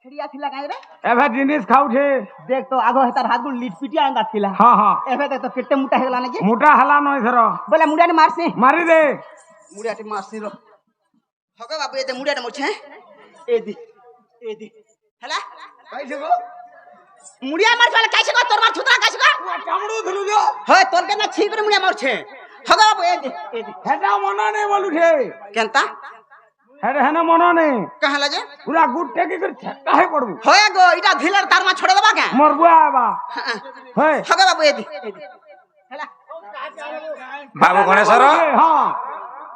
छेड़िया थिला काई रे एभे जिनिस खाउछे देख तो आगो हेतार हाथ गुल लिट पिटिया आंदा थिला हां हां एभे देख तो केटे मुटा हेगला ने कि मोटा हला नय थर बोले मुडिया ने मारसी मारी दे मुडिया टे मारसी रो हगो बाबू ए दे मुडिया ने मोरछे ए दी हला कैसे गो मुडिया मार वाला कैसे को तोर मार छुतरा कैसे को कामड़ू धलु जो होय तोर के ना छीक रे मुडिया मोरछे हगो बाबू ए दी हेटा मना नै बोलुछे केनता हेडे हेना मना नै कहला जे पूरा गुट्टे की कर छक्का है पड़बू होय गो इटा ढिलर तार मा छोड़ देबा के मरबुआ आबा होय हगो बाबू ए दी हला बाबू गणेशर हां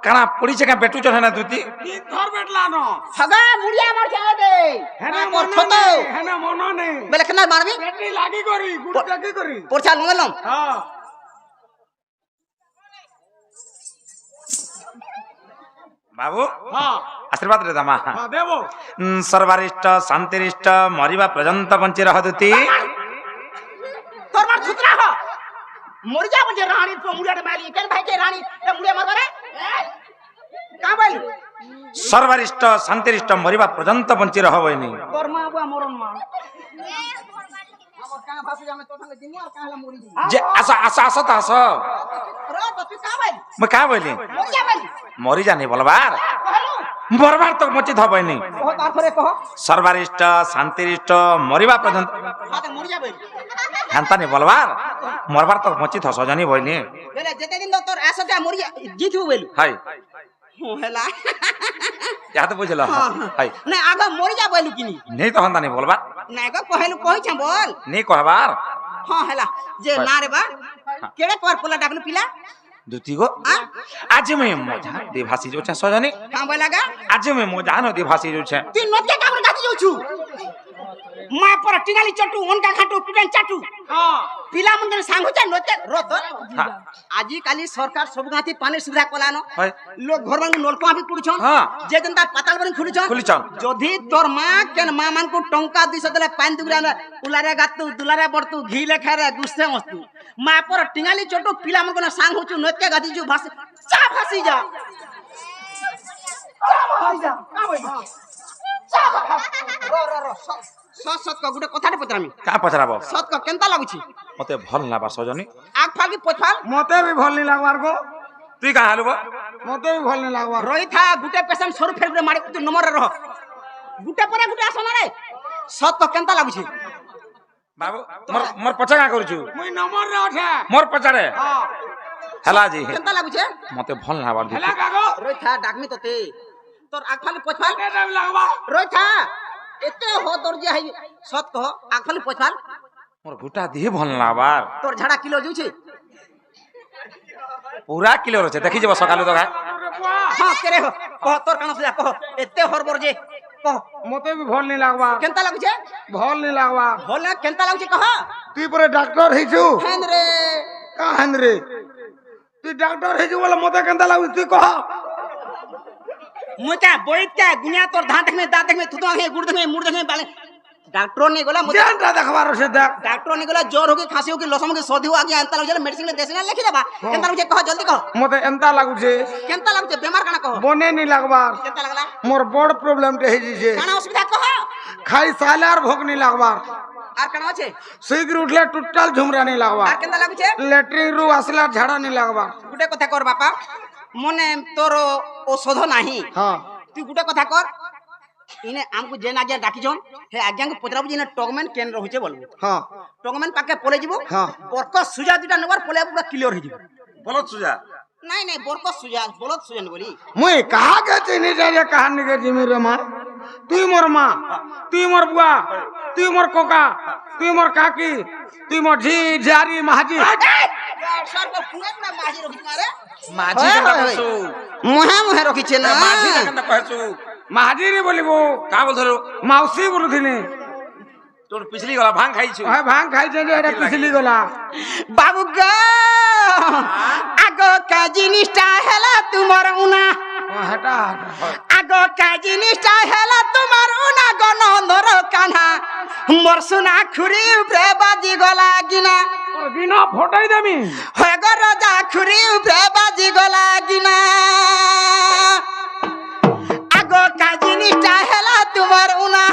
काना पड़ी छका बेटू छ ना दुती ती थर बेटला न हगा मुडिया मार छे दे हेना मोर मना छोतो नै हेना मना नै बेले केना मारबी बेटी लागी करी गुट्टे की करी पोरछा लंगलम हां बाबू हां आशीर्वाद रे दमा हां देबो सर्वरिष्ट शांतिरिष्ट मरिबा पर्यंत बंची रह दुती तोर मार छुतरा हो मर जा बजे रानी तो मुडिया ने माली केन भाई के रानी ए मुडिया मारबा रे का बोल सर्वरिष्ट शांतिरिष्ट मरिबा पर्यंत बंची रह बइनी तोर मां बुआ मरन मां हमर का भाषा में तो संग दिनु और काला मोरी जी जे आशा आशा आशा त आशा रे तो तू का बोल मैं का बोली मर जा बोल मरी जानी बोलबार मरबार तक बंची थ बइनी कहो तार थरे कहो सर्वरिष्ट शांतिरिष्ट मरिबा पर्यंत हां तो मर जा बोल हंता नहीं बोलबार मरबार तक बंची थ सजनी बइनी बेले जेते दिन तोर आसो जा मर जा जीतू बोल हाय हो हेला या तो बुझला हाय नहीं आगे मर जा बोल किनी नहीं तो हंता नहीं बोलबार नहीं को कहलु कहि छ बोल नहीं कहबार हां हेला जे ना रे बा केड़े पर पोला डाकनु पिला दुती गो आज मैं मजा दे भासी जो छ सजनी का बोलागा आज मैं मजा न दे भासी जो छ तू नते काबर गाती जाउ छु मा पर टिगाली चटू ओनका खाटू पिटन चाटू हां पिला मन सांगु छ नते रत आजी काली सरकार सब गाती पानी सुविधा कोलानो लोग घर में नलकुआ भी पुड़ छन जे जनता पाताल बन खुली छन जदी तोर मां केन मां मान को टंका 200 देले पानी दुगरा उलारे गातू दुलारे बडतू घी लेखारे गुस्से मस्तू मा पर टिगाली चटू पिला मन सांगु छु नते गाती जु भासी चा फासी जा का होई रो सत सत का गुटे कथाटे पचरामी का पचराबो सत का केनता लागु छी मते भल ना बा सजनी आग फागी पोछाल मते भी भल नहीं लागवार को तू का हालबो मते भी भल नहीं लागवार रही था गुटे पेशेंट सर फेर गुटे मारी तू नंबर रह गुटे परे गुटे आसना रे सत का केनता लागु छी बाबू मोर पचा का करू छु मुई नंबर रे उठे मोर पचारे हां हला जी केनता लागु छे मते भल ना बार हेला कागो रही था डाकमी तते तोर आग फागी पोछाल के टाइम लागवा रही था एते हो तोर जे है सत कहो आग फागी पोछाल मोर घुटा दी भल ना बार तोर झाड़ा किलो जु छी पूरा किलो रछे देखि जब सकालो तो हां केरे हो कह तोर काना से कह एते हरबर जे कह मते भी भल नहीं लागवा केनता लागु छे भल नहीं लागवा होला केनता लागु छे कह तू पर डॉक्टर हिजु हेन रे का हेन रे तू डॉक्टर हिजु बोले मते केनता लागु तू कह मुता बोइता गुनिया तोर धांत में दांत में थुतवा है गुड़ में मुड़ में बाले डॉक्टर ने गोला मुता जानता देखबार से देख डॉक्टर ने गोला जोर होके खांसी होके लसम के सोधी हो आ गया अंतर लगे मेडिसिन देसना लिखि देबा केनता लगे कह जल्दी कह मते एंता लागु छे केनता लगे बीमार काना कह बने नहीं लागबार केनता लगला मोर बड़ प्रॉब्लम ते हिजि छे काना असुविधा कह खाई सालार भोग नहीं लागबार आर काना छे शीघ्र उठले टोटल झुमरा नहीं लागबार आर केनता लगे छे लेटरिन रु असला झाड़ा नहीं लागबार गुटे कथा कर बापा मने तोर औषध नाही हां तू गुटे कथा कर इने हमको जेन आज्ञा डाकी जोन हे आज्ञा को पचराबु जिने टॉगमैन केन रहुचे बोलबो हां टॉगमैन पाके पले जिवो हां बरको सुजा दुटा नंबर पले पूरा क्लियर हो जिवो बोलत सुजा नहीं बरको सुजा बोलत सुजन बोली मुई कहा के चिनी जाय कहानी के जिमी रे मां तू मोर बुआ तू मोर कोका तू मोर काकी तू मोर झी झारी महाजी सर को पूरा पूरा माजी रखि मारे माझी का कहसु मुहे रखि छे ना माझी का कहसु महाजी रे बोलिबो का बोल धरो मौसी बोलथिनी तोर पिछली गला भांग खाई छु ओए भांग खाई जे रे पिछली गला बाबू ग आगो का जिनिसटा हेला तुमर उना हटा आगो का जिनिसटा हेला तुमर उना गनंदर कान्हा मोर सुना खुरी उपरे बाजी गला गिना और बिना फोटाई देमी होय ग राजा खुरी उपरे बाजी गला गिना आगो का जिनिसटा हेला तुमर उना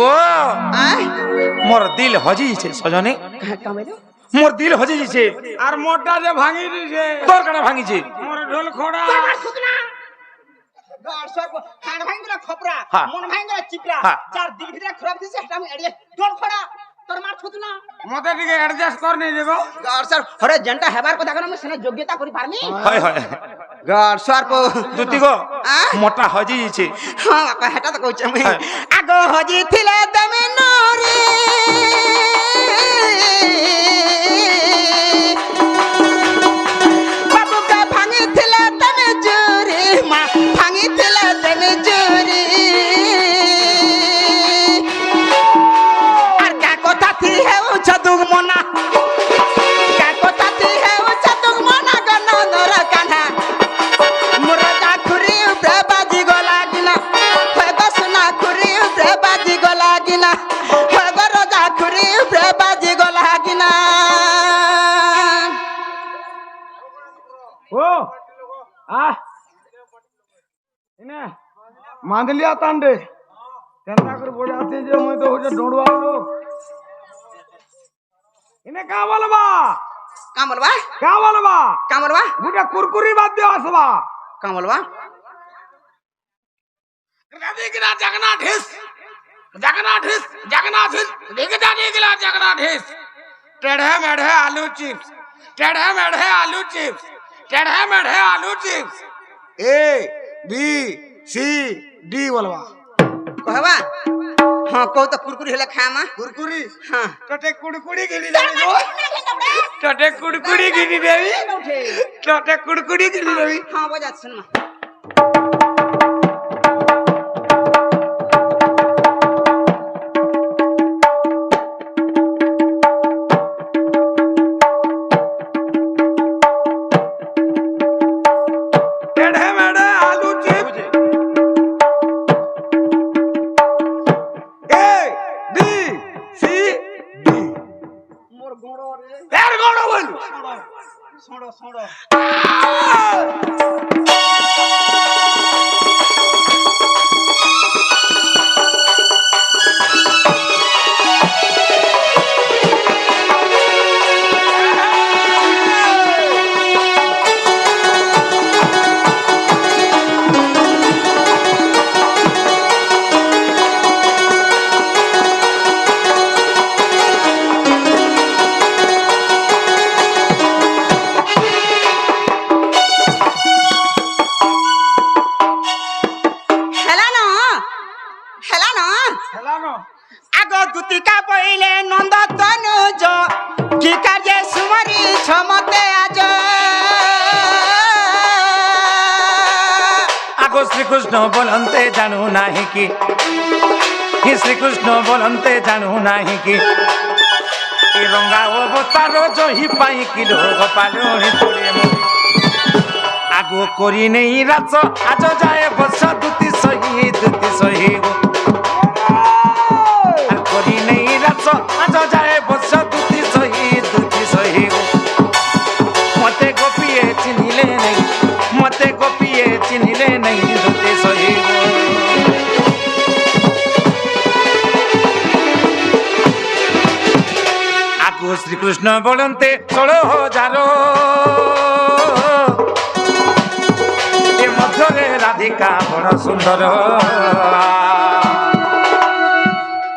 গো আয় মোর দিল হজি যাইছে সজনে কামাইলো মোর দিল হজি যাইছে আর মোটা যে ভাঙি দিছে তোর কেন ভাঙিছে মোর ঢোল খোড়া খান ভাঙ্গিলা খপরা হ্যাঁ। মন ভাঙ্গিলা চিপরা হ্যাঁ। চার দিক ভিতরে খারাপ দিছে এটা আমি এড়িয়ে ডোল খড়া তোর মার ছুত না মতে টিকে অ্যাডজাস্ট কর নি দেবো গড় স্যার হরে জেনটা হেবার কথা কেন আমি সেনা যোগ্যতা করি পারমি হয় হয় গড় স্যার পো দুতি গো আহ? মোটা হজি যাইছে হ্যাঁ বাপা হেটা তো কইছ আমি হ্যাঁ। আগ হজি থিলে তুমি নরে বাবুকে ভাঙি থিলে তুমি জুরি মা ভাঙি থিলে তুমি জুরি আর কা কথা থি হেউ ছদুগ মনা কা কথা থি হেউ ছদুগ মনা গন নর কানা মুরজা খুরি উপরে বাজি গলা গিনা হইব সোনা খুরি উপরে বাজি গলা গিনা হইব রজা খুরি উপরে বাজি গলা গিনা ও আহ ইনে মাদলিয়া তান্ডে কেননা করে বজাতে যে মই তো হচ্ছে ডোড়বা লোক ইনে কা বলবা কামলবা কা বলবা কামলবা গুটা কুরকুরি বাদ দিও আসবা কামলবা দেখনা জাগনা ঢিস জাগনা ঢিস জাগনা ঢিস দেখনা দেখলা জাগনা ঢিস টেढ़े मेढ़े आलू चिप्स टेढ़े मेढ़े आलू चिप्स टेढ़े मेढ़े आलू chips A B C D बोलवा कहबा हां को तो कुरकुरी हेले खामा कुरकुरी हां टटे कुड़कुड़ी गिनी देवी गो टटे कुड़कुड़ी गिनी देवी टटे कुड़कुड़ी गिनी देवी हां बजा सुन मा टेढ़े मेढ़े आलू chips A B C D मोर गोड़ो रे यार गोड़ो बोल सोड़ो सोड़ो হেলা ন হেলা ন हेलानो আগ দুতিকা পইলে নন্দ তনুজ কি কাজে সুমরি ছমতে আজ আগো শ্রীকৃষ্ণ বলন্তে জানু নাহি কি হে শ্রীকৃষ্ণ বলন্তে জানু নাহি কি এ রঙ্গা অবতার জহি পাই কিলো গোপাল তোরে আগো করি নেই রাজ আজ যায় বস দুতি সহি গো আর করি নেই রাজ আজ যায় বস দুতি সহি গো মতে গোপিয়ে চিনিলে নেই মতে গোপিয়ে চিনিলে নেই দুতি সহি গো আগো শ্রীকৃষ্ণ বলন্তে 16,000 এ মধ্যে রাধিকা বড় সুন্দর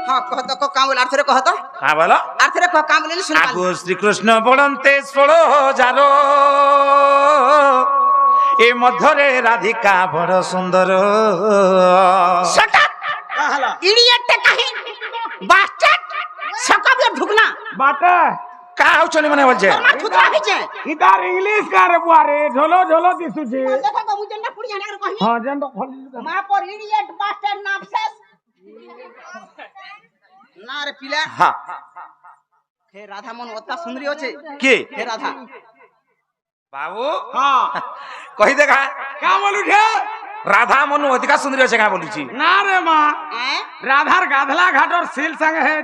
হ্যাঁ কহত কো কাম বলে আরথরে কহত হ্যাঁ বলো আরথরে কো কাম বলে শুন আগো শ্রীকৃষ্ণ বলন্তে 16,000 এ মধ্যে রাধিকা বড় সুন্দর শট আপ কাহলা ইডিয়েট কাহি বাস্টার্ড সকাবে ঢুকনা बाटे কা হচ্ছে মানে বলছে তোমার থুতরা হইছে इधर इंग्लिश का रे बुआरे झोलो झोलो दिसुचे দেখো গো মুজেন্ডা পুড়ি জানা কহি हां जेंडो खोल মা পর ইডিয়েট বাস্টার্ড নাম শেষ না রে পিলা হ্যাঁ হে রাধা মন অত্যা সুন্দরী আছে কে হে রাধা বাবু हां কহি দেখা क्या बोलू ठे রাধা মনু অধিকা সুন্দরী আছে কাঁ বলুছি না রে মা আঁ? রাধার গাধলা ঘাটর সিল সঙ্গে হে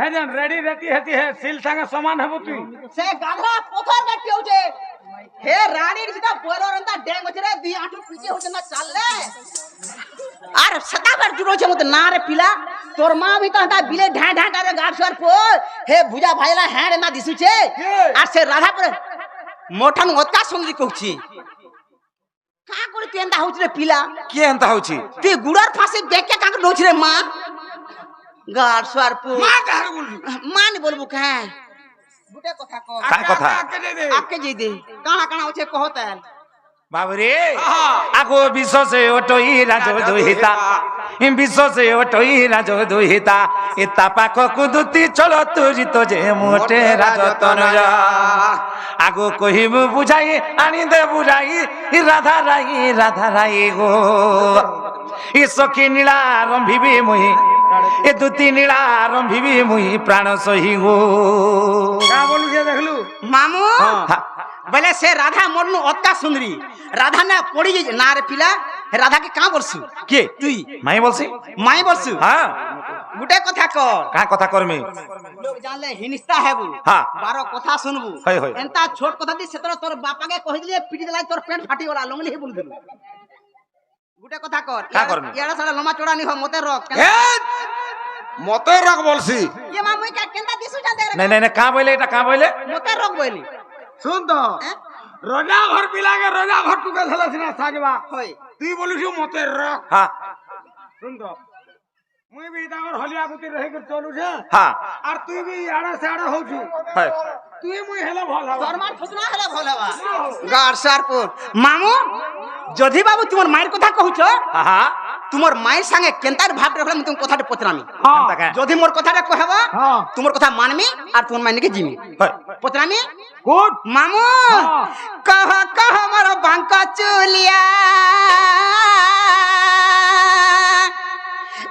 যেন রেডি রেডি হেতি হে সিল সঙ্গে সমান হব তুই সে গাধা পথর গাটি হচ্ছে হে রানীর যেটা বলরন্তা ড্যাং হচ্ছে রে দুই আঁঠু পিছে হচ্ছে না চাললে আর সদাবার জুড়ো হচ্ছে মতে না রে পিলা তোর মা ভি তো হতা বিলে ঢা ঢা করে গাছ সর পর হে বুঝা ভাইলা হ্যাঁ রে না দিছুছে আর সে রাধা পরে মোঠন অত্তা সুন্দরী কହୁছি কা করে তুই এন্তা হচ্ছে রে পিলা কি এন্তা হচ্ছে তুই গুড়ার ফাঁসে দেখে কাকে নଉଛି রে মা গাছ সর পর মা কার বলবি মান বলবো হ্যাঁ গুটে কথা কহ কার কথা आपके जी दे काना काना होचे कहता है বাবরে হ্যাঁ। আগো বিশ্বসে ওটই রাজ দুহিতা বিশ্বসে ওটই রাজ দুহিতা এতা পাখ কুদুতি চল তুজি তো যে মোটে রাজ তনয়া আগো কহিবু বুঝাই আনি দে বুঝাই রাধা রাই গো ই সখী নীলা রম্ভিবি মুই এ দুতি নীলা রম্ভিবি মুই প্রাণ সহি গো কা বলু যে দেখলু मामू হ্যাঁ। बोले से राधा मोरनु अत्ता सुंदरी राधा ना पड़ी जे ना रे पिला हे राधा के का बोलसु কে तुई মাই বলছি माई बोलसु হ্যাঁ गुटे कथा कर কা কথা করমি लोग जानले हिनिस्ता हेबु हाँ। बारो कथा सुनबु হয়, হয়। एंता छोट कथा दी सेतर तोर बापा के कहि दिले पिटी दिला तोर पेट फाटी गला लंगली हे बोल दिलु गुटे कथा कर का करमी? याडा साडा लमा चोड़ा नि हो मते रख এ মতে রক বলছি ये मामू का केंदा दिसु जा दे নাই নাই নাই কা বইলে এটা কা বইলে मते रख बोली শুন তো हैं রোজা ঘর পিলাগে রোজা ঘর টুকে ধলাছ না সাজবা होय তুই বলিস মতে রক হ্যাঁ শুন তো মুই বি তাগর হলিয়া গুতি রহি করে চলু যে হ্যাঁ আর তুই বি আড়া সাড়া হউছু হয় তুই মুই হেলা ভাল হবা দরমার ফুসনা হেলা ভলেবা গার সারপুর মামু যদি বাবু তোমার মায়ের কথা কহুছ হ্যাঁ হ্যাঁ তোমার মায়ের সঙ্গে কেনতার ভাব রাখলে আমি তোমার কথাটা পচরামি এন্তা কা যদি মোর কথাটা কহবা হ্যাঁ। তোমার কথা মানমি আর তোমার মাইনে কে জিমি হয় পচরামি গুড মামু হ্যাঁ। কহ কহ মোর বাঙ্কা চুলিয়া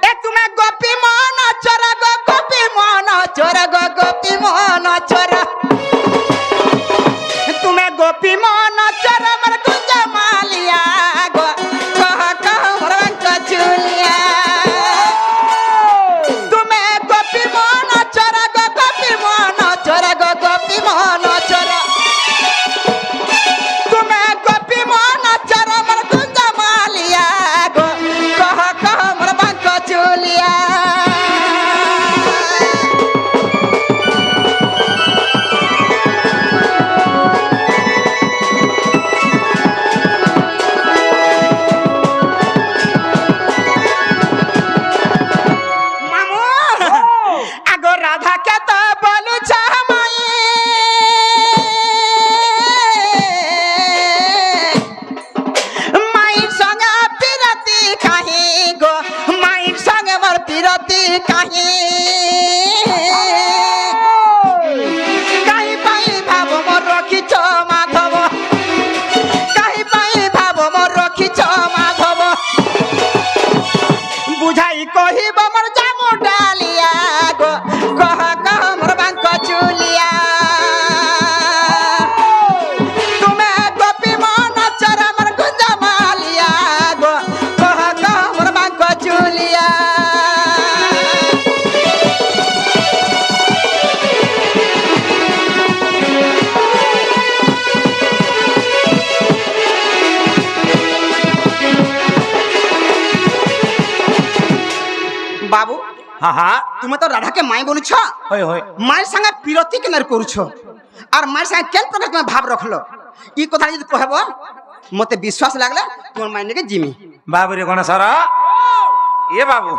এ তুমি গোপী মন চোর গো গোপী মন চোর গো গোপী মন চোর তুমি গোপী মন চোর মোর কুঞ্জ মালিয়া গো কহ কহ মোর বাঙ্কা চুলিয়া তুমি গোপী মন চোর গো গোপী মন চোর গো গোপী মন চোর তুমি গোপী মন চোর মোর কুঞ্জ মালিয়া গো কহ কহ মোর বাঙ্কা চুলিয়া মামু আগো রাধা কে তো বলু চামাই মাইর সঙ্গে পিরতি কাহি গো মাইর সঙ্গে মোর পিরতি কাহি কাহি পাই ভাব মোর রখিছ মাধব কাহি পাই ভাব মোর রখিছ মাধব বুঝাই কহিব মোর জামু ডালিয়া গো কহ কহ মোর বাঙ্ক চুলিয়া তুমি গোপী মন চর মোর গুঞ্জ মালিয়া গো কহ কহ মোর বাঙ্ক চুলিয়া বাবু হ্যাঁ হ্যাঁ তুমি তো রাধাকে মাই বলছ হয় হয় মায়ের সঙ্গে বিরতি কেনার করছ আর মায়ের সঙ্গে কেন প্রকার তুমি ভাব রাখলো ই কথা যদি কহব মতে বিশ্বাস লাগলে তোমার মাইনেকে জিমি বাবুরে গণেশ্বর এ বাবু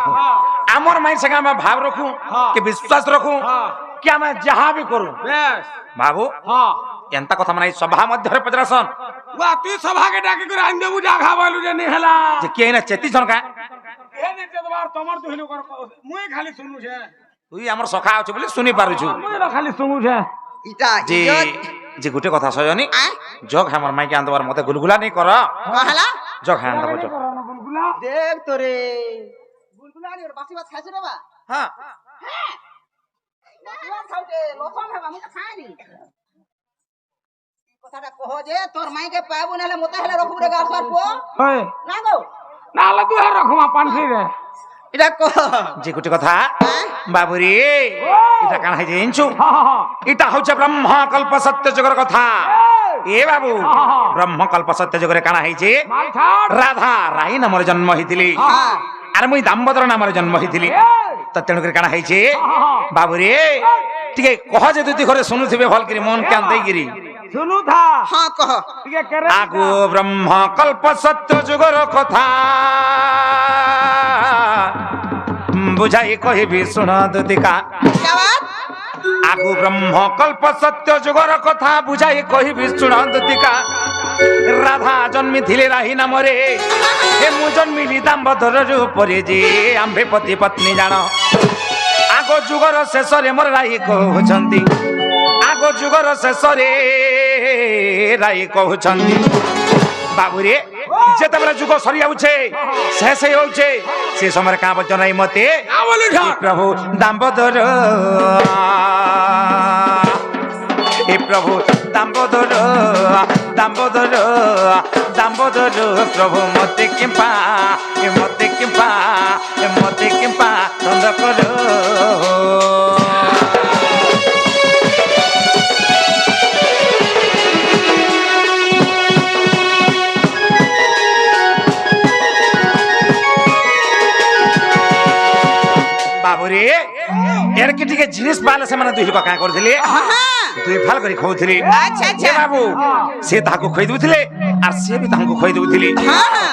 আমার মায়ের সঙ্গে আমি ভাব রাখু হ্যাঁ। কি বিশ্বাস রাখু হ্যাঁ। কি আমি যাহা বি করু বেশ বাবু হ্যাঁ এন্তা কথা মানে সভা মধ্যে পচরাসন বা তুই সভাকে ডাকি করে আইন দেবু জাগা বলু যে নি হেলা যে কে না চেতি ঝনকা এ নিতে দেবার তোমার তো হিলো কর মুই খালি শুনু છે তুই আমার সখা আছে বলে শুনি পারুছু মুই তো খালি শুনু છે ইটা যে ইজ্জত যে গোটে কথা সয়নি আয় জগ হ্যাঁ আমার মাইকে আনবার মতে গুলগুলা নেই কর কহলা জগ হ্যাঁ আনবার জগ বুলবুলা দেখ তোরে বুলবুলা রে বাসি বাস খাইছ রে বা হ্যাঁ বাসি বাস খাউতে লসম হেবা আমি তো খাইনি কথাটা কহ যে তোর মাইকে পাবো নালে মতে হেলে রখু রে গাছর পো হয় না গো নাহলে তুই রকমা পানছি রে এটা কহ যে গোটে কথা বাবুরে এটা কাণ হয়ে জানিছু এটা হচ্ছে ব্রহ্মকল্প সত্য যুগের কথা এ বাবু ব্রহ্মকল্প সত্য যুগরে কাণ হয়েছে রাধা রাই নামরে জন্ম হয়েছিলি আর মুই দাম্বদর নামরে জন্ম হয়েছিলি তো তেণুকরি কাণ হয়েছে বাবুরে টিকে কহ যে দুই ঘরে শুনুথিবে ভাল করে মন কান দেইগিরি শুনু থা হ্যাঁ কহ টিকে কেরে আগু ব্রহ্মকল্প সত্য যুগর কথা বুঝাই কহিবি শুণ দুতিকা জবাব আগু ব্রহ্মকল্প সত্য যুগর কথা বুঝাই কহিবি শুণ দুতিকা রাধা জন্মিଥିଲେ রাহি নামরে হে মু জন্মিলি দাম্বদর রূপরে যে আম্ভে পতি পত্নী জাণ আগ যুগর শেষরে মোর রাহি কହୁଛନ୍ତି আগ যুগর শেষরে রাহি কହୁଛନ୍ତି বাবুরে যেତେବେଳେ ଯୁଗ ସରି ଯାଉଛେ ଶେଷ ହେଉଛେ ସେ ସମୟରେ କାଁ ବଚନ ନାହିଁ ମତେ ପ୍ରଭୁ ଦାମ୍ବୋଦର ଏ ପ୍ରଭୁ ଦାମ୍ବୋଦର ଦାମ୍ବୋଦର ଦାମ୍ବୋଦର ପ୍ରଭୁ ମତେ କିମ୍ପା ଚନ୍ଦ କର বাবুরে এর কি টিকে জিনিস পালে সেমানে দুই লোক কাঁ করଥିଲେ দুই ফাল করে খাউଥିଲେ আচ্ছা আচ্ছা এ বাবু সে তাহাকে খই দউଥିଲେ আর সে বি তাহাকে খই দউଥିଲେ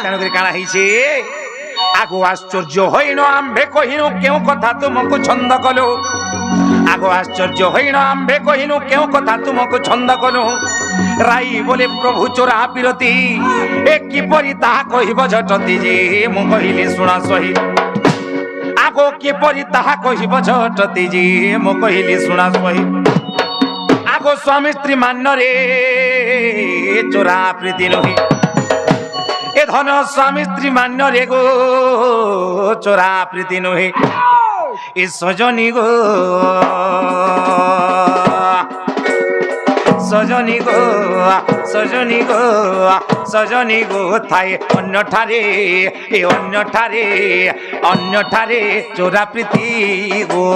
কেন করে কাଣା হইছে আগো আশ্চর্য হইন আম্ভে কহিনু কেউ কথা তুমকু ছন্দ কলো আগো আশ্চর্য হইন আম্ভে কহিনু কেউ কথা তুমকু ছন্দ কলো রাই বলে প্রভু চোরা বিরতি এ কিপরি তাহা কহিব ঝটতি যে মু কহিলি শুনা সহি আগো কিপরি তাহা কহিব ঝটতি যে মু কহিলি শুনা সহি আগো স্বামী স্ত্রী মান্যরে চোরা প্রীতি নহি এ ধন স্বামী স্ত্রী মান্যরে গো চোরা প্রীতি নহে এ সজনী গো সজনী গো সজনী গো সজনী গো থাই অন্যঠারে এ অন্যঠারে চোরা প্রীতি গো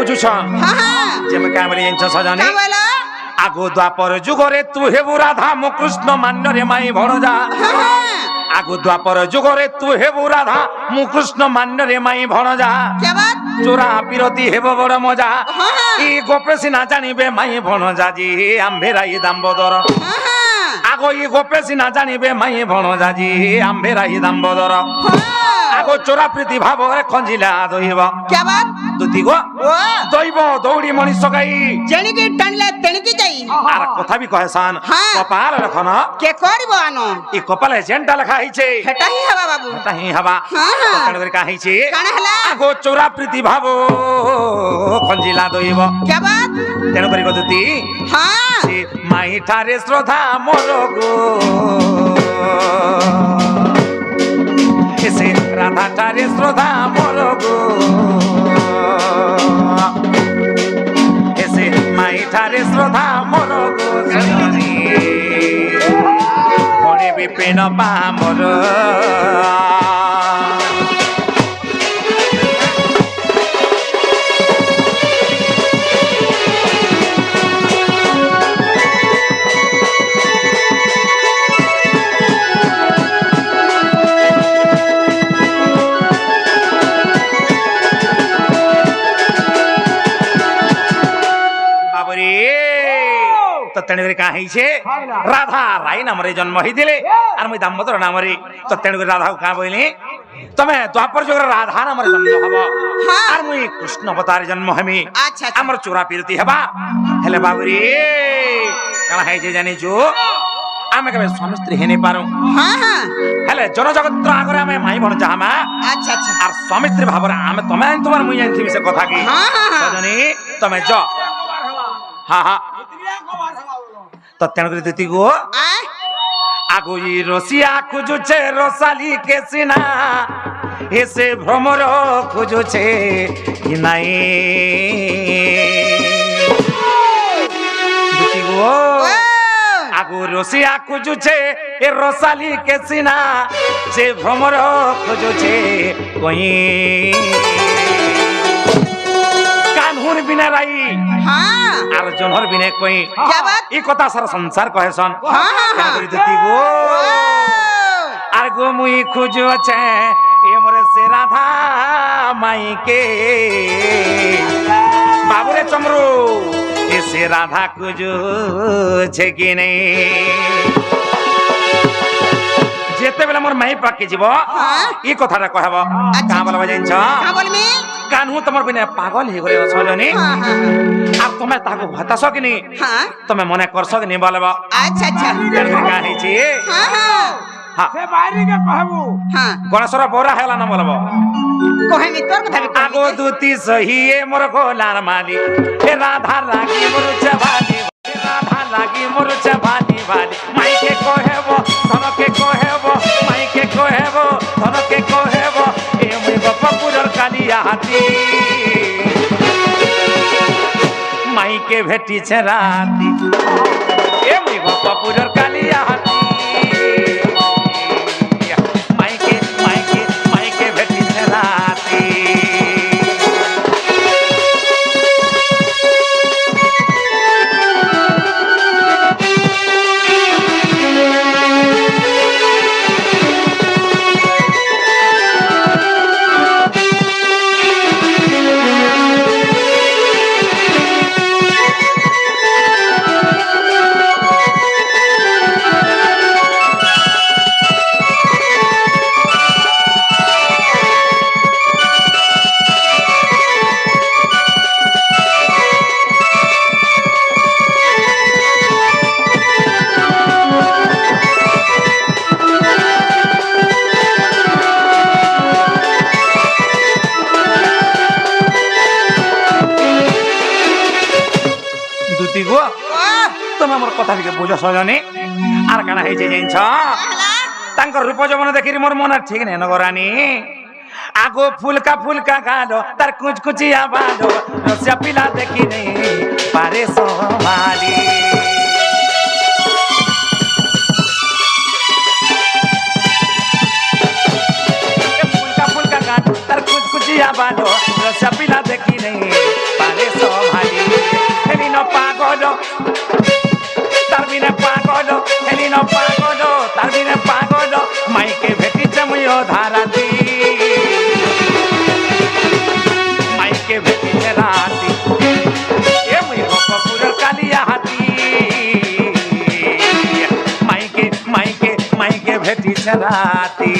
বুঝুছন যেমন কামলি জানিছ সজনী আগো দ্বাপর যুগরে তু হেবু রাধা মু কৃষ্ণ মান্যরে মাই ভণজা আগো দ্বাপর যুগরে তু হেবু রাধা মু কৃষ্ণ মান্যরে মাই ভণজা চোরা বিরতি হেব বড় মজা ই গোপে সিনা জানিবে মাই ভণজা জি আম্ভে রাই দাম্বদর আগো ই গোপে সিনা জানিবে মাই ভণজা জি আম্ভে রাই দাম্বদর আগো চোরা প্রীতি ভাবরে খঞ্জিলা দইব দুতি গো দইব দৌড়ি মଣିଷ গাই জেনিকি টানলে তেনিকি যাই আর কথা বি কহেসান কপাল লখন কে করিব আনো ই কপালে যেনটা লেখা হইছে হেটা হি হবা বাবু হেটা হি হবা কাণ করে কা হইছে কাণ হলা আগো চোরা প্রীতি ভাব খঞ্জিলা দইব কেবাত তেন করি গদুতি সে মাই ঠারে শ্রদ্ধা মোর গো এসে রাধা ঠারে শ্রদ্ধা মোর গো এসে মাই ঠারে শ্রদ্ধা মোর গো সজনী মনে বিপিন পামর তেণুকরি কাঁ হইছে রাধা রাই নামরে জন্ম হইছিলে আর মুই দামোদর নামরে তো তেণুকরি রাধাকে কাঁ বইলি তুমি দ্বাপর যুগের রাধা নামরে জন্ম হব আর মুই কৃষ্ণ অবতারে জন্ম হেমি আমার চোরা পিরতি হেবা হেলে বাবুরে কাঁ হইছে জানিছু আমি কেবে স্বামী স্ত্রী হেনে পারু হেলে জনজগত আগরে আমি মাই ভণজা হামা আর স্বামী স্ত্রী ভাবরে আমি তুমি তোমার মুই জানিথিবি সে কথা কি সজনী তুমি য হা হা তো তেণুকরি দুতি গো আগুই রসিয়া খুঁজুছে রসালি কে সিনা এসে ভ্রমর খুঁজুছে কি নাই দুটি গো আগু রসিয়া খুঁজুছে এ রসালি কে সিনা সে ভ্রমর খুঁজুছে কই কানহুর বিনা রাই হ্যাঁ আর জনহর বিনে কই क्या बात? এই কথা সারা সংসার কহেছন হ্যাঁ। দুটি গো আর গো মুই খুঁজছে এমরে সে রাধা মাইকে বাবুরে চমরু এসে রাধা খুঁজছে কি নেই যেতেবেলে মোর মাই পাকে যাব এই কথাটা কহব কা বলবা জানছ क्या बोलबी কানহু তোমার বিনে পাগল হয়ে গলে সজনী हाँ हाँ আর তুমি তাকে ভাতাস কি নি हाँ তুমি মনে করছ কি নি বলবা अच्छा अच्छा কা হইছি हाँ हाँ হ্যাঁ সে বাইরে কে কহবু हाँ গণেশর বৌরা হেলা না বলব কহেনি তোর কথা বি আগো দুতি সহিয়ে মোর গোলার মালি হে রাধা লাগি মোর চাভালি হে রাধা লাগি মোর চাভালি ভালি মাইকে কহেব ধনকে কহেব মাইকে কহেব ধনকে কহেব এ মুই বাপুরর কালিয়া হাতি মাইকে ভেটিছে রাতি এ মুই বাপুরর কালিয়া হাতি মাইকে মাইকে মাইকে ভেটিছে রাতি দুতি গো তুমি আমার কথা টিকে বুঝ সজনী আর কানা হয়েছে জানছ তাঙ্কর রূপ যৌবন দেখি মোর মন ঠিক নেই নগরানি আগো ফুলকা ফুলকা গালো তার কুচকুচিয়া বালো রসিয়া পিলা দেখি নেই পারে সোমালি ফুলকা ফুলকা গালো তার কুচকুচিয়া বালো রসিয়া পিলা দেখি নেই পারে সোমালি হেলি ন পাগল তার বিনে পাগল হেলি ন পাগল তার বিনে পাগল মাইকে ভেটিছে মুই ধারাতি মাইকে ভেটিছে রাতি এ মুই বাপুরর কালিয়া হাতি মাইকে মাইকে মাইকে ভেটিছে রাতি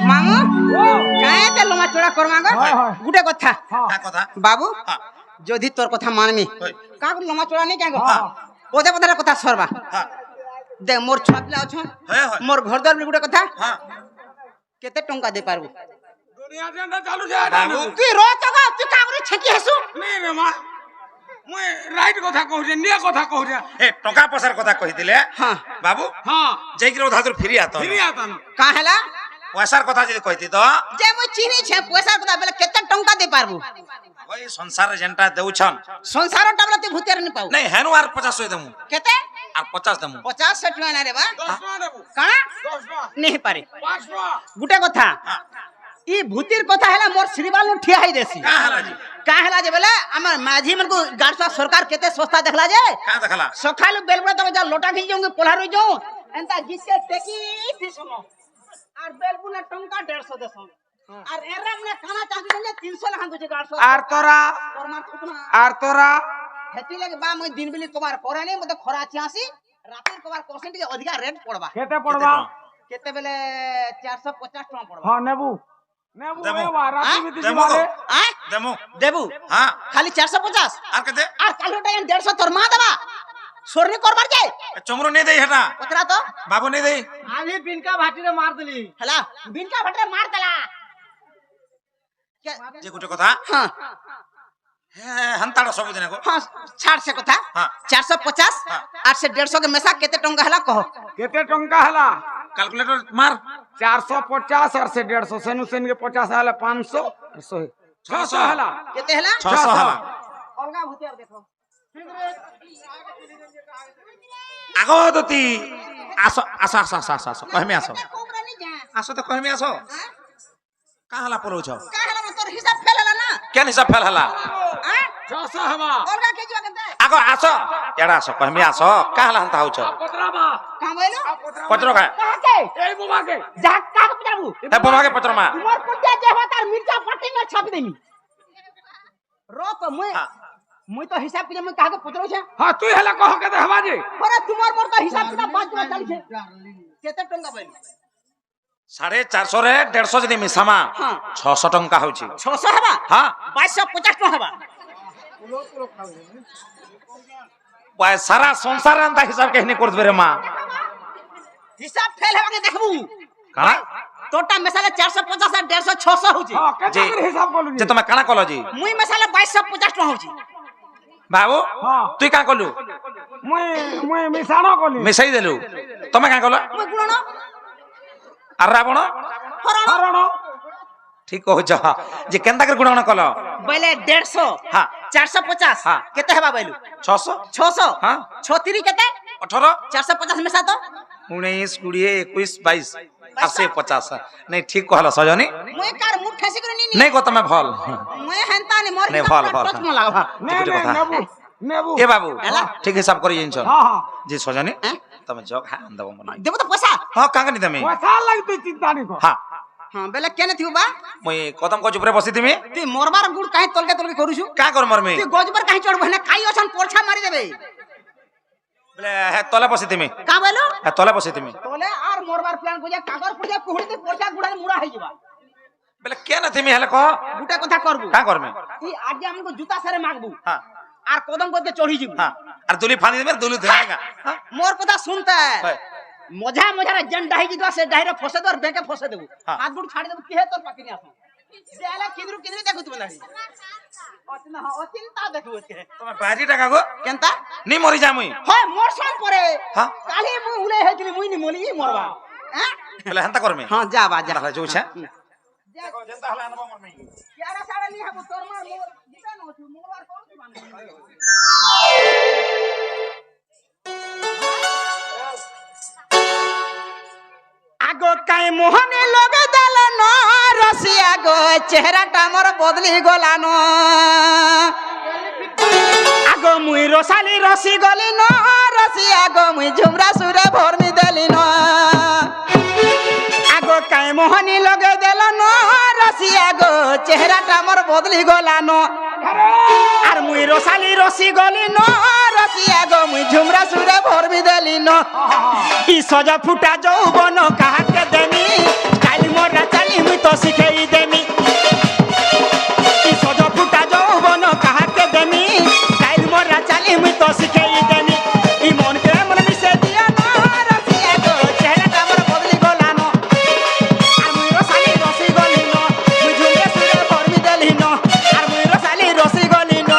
মামু কায়ে তে লমা চড়া করমা গো গুটে কথা বাবু যদি তোর কথা মানমি কাকু লমা চড়া নেই কেন গো পদে পদে কথা সরবা দে মোর ছুয়া পিলা অছ মোর ঘর দ্বার গুটে কথা কেতে টঙ্কা দে পারবো দুনিয়া জেন্ডা চালু যায় বাবু তুই রো চগা তুই কাকু ছেকি হেসু নে রে মা মুই রাইট কথা কହୁছে নিয়ে কথা কହୁছে এ টকা পয়সার কথা কইতিলে হ্যাঁ বাবু হ্যাঁ যাইকি ওধা তোর ফিরি আত ফিরি আতান কা হেলা পয়সার কথা যদি কইতি তো যে মই চিনি ছে পয়সা কথা বেলে কেতে টঙ্কা দে পারবো ওই সংসার যেনটা দেউছন সংসার টাবলা তুই ভূতের নি পাও নাই হেনু আর 50 হই দেমু কেতে আর 50 দেমু 50 60 টাকা না রে বা 10 টাকা দেবো কানা 10 টাকা নেই পারে 5 টাকা গুটে কথা ই ভূতির কথা হেলা মোর শ্রীবাল ঠিয়া হই দেছি কা হালা জি কা হেলা যে বেলে আমার মাঝি मन को गाड़सा सरकार केते सस्ता देखला जे কা দেখলা सखालु बेलबड़ा तब जा लोटा खी जाऊंगे पोला रही जाऊं एंता जिसके टेकी थी सुनो और बेलबुना टंका 150 देसो और एरा मने खाना चाहती ने 300 लखन तुझे 150 আর তোরা और मार थुकना আর তোরা हेती लगे बा मैं दिन बिली कुमार कोरानी मते खरा छियासी রাতের কবার কোশ্চেন টিকে অধিকা রেট পড়বা কেতে পড়বা কেতে বেলে 450 টাকা পড়বা হ্যাঁ নেবু নেবু দেবো। এ বা রাতি বিতি দেবো দিবারে আ দেমু দেবু হ্যাঁ খালি 450 আর কেতে আর কালো টাইম 150 তোর মা দেবা সরনি করবার যাই চমরু নেই দেই হেটা কতরা তো বাবু নেই দেই আমি বিনকা ভাটিরে মার দিলি হলা বিনকা ভটরে মার দেলা যে গুটে কথা হ্যাঁ হ্যাঁ হান্তাড়া সবু দিনে গো হ্যাঁ ছাড় সে কথা হ্যাঁ 450 আর সে 150 के মেসা কেতে টঙ্কা হলা কহ কেতে টঙ্কা হলা ক্যালকুলেটর মার 450 আর সে 150 সেনু সেন के 50 হলা 500 আর 100 600 হলা কেতে হলা 600 হলা অলগা ভূতে আর দেখো আগো দতি আসো আসো আসো আসো আসো আসো কহমি আসো কোবরা নি যা আসো তো কহমি আসো কা হলা পড়ছ কা হলা তোর হিসাব ফেল হলা না কেন হিসাব ফেল হলা হ্যাঁ 600 হবা অলগা কে জিবা কেতে আগো আসো এড়া আসো কহমি আসো কা হলা হান্তা হউছ পত্রাবা কাম হইলো পত্র কা কাকে এই বুবাকে যা কাকে পুজাবু হে বোমাকে পত্র মা তোমার পুজা যে হবে তার মির্জা পাটি না ছাপি দেমি রো তো মুই তো হিসাব করে মুই কাকে পত্রছে হ্যাঁ তুই হলা কহ কেতে হবা যে পরে তোমার মোর তো হিসাব কিনা 5 টাকা চালিছে কেতে টঙ্কা বইল 450 রে 150 যদি মিসামা হ্যাঁ 600 টঙ্কা হউছি 600 হবা হ্যাঁ 2250 টাকা হবা ওই সারা সংসার আন্দা হিসাব কেহনি করবে রে মা হিসাব ফেল হবাকে দেখবু কানা তোটা মেসালে 450 আর 150 600 হউছি হ্যাঁ কেতে জি। করে হিসাব বলু যে তুমি কানা কল জি মুই মেসালে 2250 টাকা হউছি বাবু হ্যাঁ তুই কা কলু মুই মুই মিছানো কলি মিশাই দেলু তুমি কা কল মুই গুণন আর রাবণ হরণ হরণ ঠিক কହୁଛ যে কেনতা করে গুণন কল বইলে 150 হ্যাঁ 450 হ্যাঁ। কেতে হবা বইলু 600 600 হ্যাঁ 36 কেতে 18 450 মেসা তো 19 20 21 22 আসে 50 নাই ঠিক কহল সজনী মুই কার মুঠ ঠেসি করে নিনি নাই গো তুমি ভল মুই হেনতা নি মোর নে হিসাব ভাল, ভাল, টচ ভাল। ম লাগবা নে ঠিক নে কথা। নেবু নেবু এ বাবু এলা। ঠিক হিসাব করে জিনছ হ্যাঁ হ্যাঁ যে সজনী হ্যাঁ? তুমি জগ হ্যাঁ আনদব মনে দেব তো পয়সা হ্যাঁ কাঙ্গানি তুমি পয়সা লাগি তুই চিন্তা নি কর হ্যাঁ হ্যাঁ বেলে কেনে থিউ বা মুই কদম কো চুপরে বসি তুমি তুই মরবার গুড় কাহি তলকে তলকে করুছু কা কর মরমি তুই গজবার কাহি চড়ব না কাই অছন পরছা মারি দেবে বলে হ্যাঁ তলে বসি তুমি কা বলো হ্যাঁ তলে বসি তুমি তোলে আর মরবার প্ল্যান কইয়া কাগর পড়িয়া কুহড়িতে পরছা গুড়াল মুড়া হই যাবা বলে কেন তুমি হেলে কহ গুটা কথা করবু কা করমে তুই আজ আমগো জুতা সারে মাগবু হ্যাঁ আর কদম করতে চড়ি যাবু হ্যাঁ আর দুলি ফানি দেবে দুলি ধরেগা হ্যাঁ মোর কথা শুনতে হয়। মজা মজারে যেন ডাহি দিবা সে ডাহিরে ফসে দর ব্যাংকে ফসে দেবু হ্যাঁ। হাত গুড় ছাড়ি দেবু কি হে তোর পাকিনি আসো দেলা কিদরু কিদরু দেখু তুমি দাহি অচিনা অচিন্তা দেখু কে তোমার বাজি টাকা গো কেনতা নি মরি যা মুই হয় মোর সাম পরে হ্যাঁ। কালি মুই উলে হেতিলি মুই নি মলি মরবা হ্যাঁ বলে হেনতা করমে হ্যাঁ যা বা যা তাহলে যাউছা যেনতা হলে আনবা মরমি কিয়ারা সাড়ে নি হাবু তোর মার মোর দিতা নছু মোরবার করছি মানে আগো কাই মোহনে লগে দেল ন রসিয়া গো চেহারাটা মোর বদলি গলান আগো মুই রসালি রসি গলি ন রসিয়া গো মুই ঝুমরা সুরে ভরমি দেলি ন আগো কাই মোহনি লগে দেল ন রসিয়া গো চেহারাটা মোর বদলি গলান আর মুই রসালি রসি গলি ন রসিয়া গো মুই ঝুমরা সুরে ভরমি দেলি ন ই সজা ফুটা যৌবন কাহাকে দেমি কালি মোরা চালি মুই তো শিখাই দেমি ই সজা ফুটা যৌবন কাহাকে দেমি কালি মোরা চালি মুই তো শিখাই দেমি ই মনকে মন মিশে দিয়া না রসিয়া গো চেহারাটা আমার বদলি গলানো আর মুই রসালি রসি গলি ন মুই ঝুমরা সুরে ভরমি দেলি ন আর মুই রসালি রসি গলি ন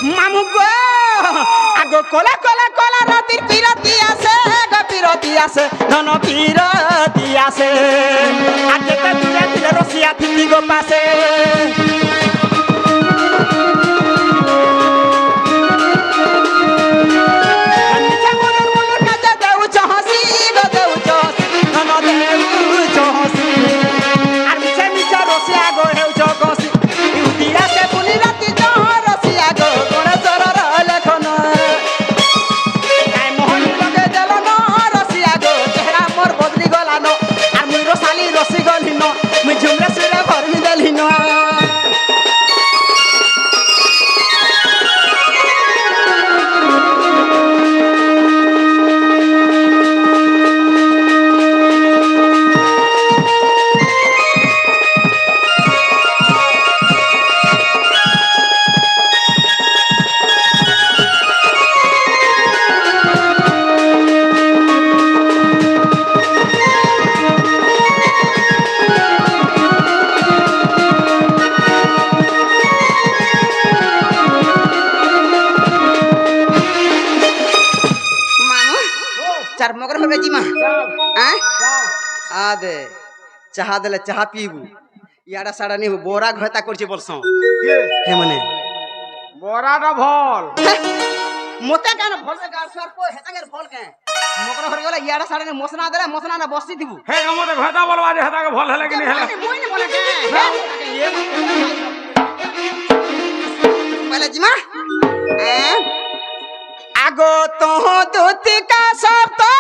মামু গো আগো কলা কলা কলা রাতির পিরতি আছে গো পিরতি আছে ধন পিরতি আছে আজকে তো তুলে তুলে রসিয়া থিতি গো পাশে নিচে মনুর মনুর কাছে দেউছ হাসি গো দেউছ ধন চার মগর হবে জিমা আবে চাহা দেলে চাহা পিবু ইয়াড়া সাড়া নিবু বোরা ঘয়তা করছি বলছ হে মানে বরাটা ভল মতে কেন ভল গার সর কো হেতাগের ভল কে মগর ঘরে গেলে ইয়াড়া সাড়া নি মসনা দেলে মসনা না বসি দিবু হে আমাদের ভয়তা বলবা যে হেতাকে ভল হেলে কি নি হেলে মই নে বলে কে বলে জিমা আগো তো দুতি কা সব তো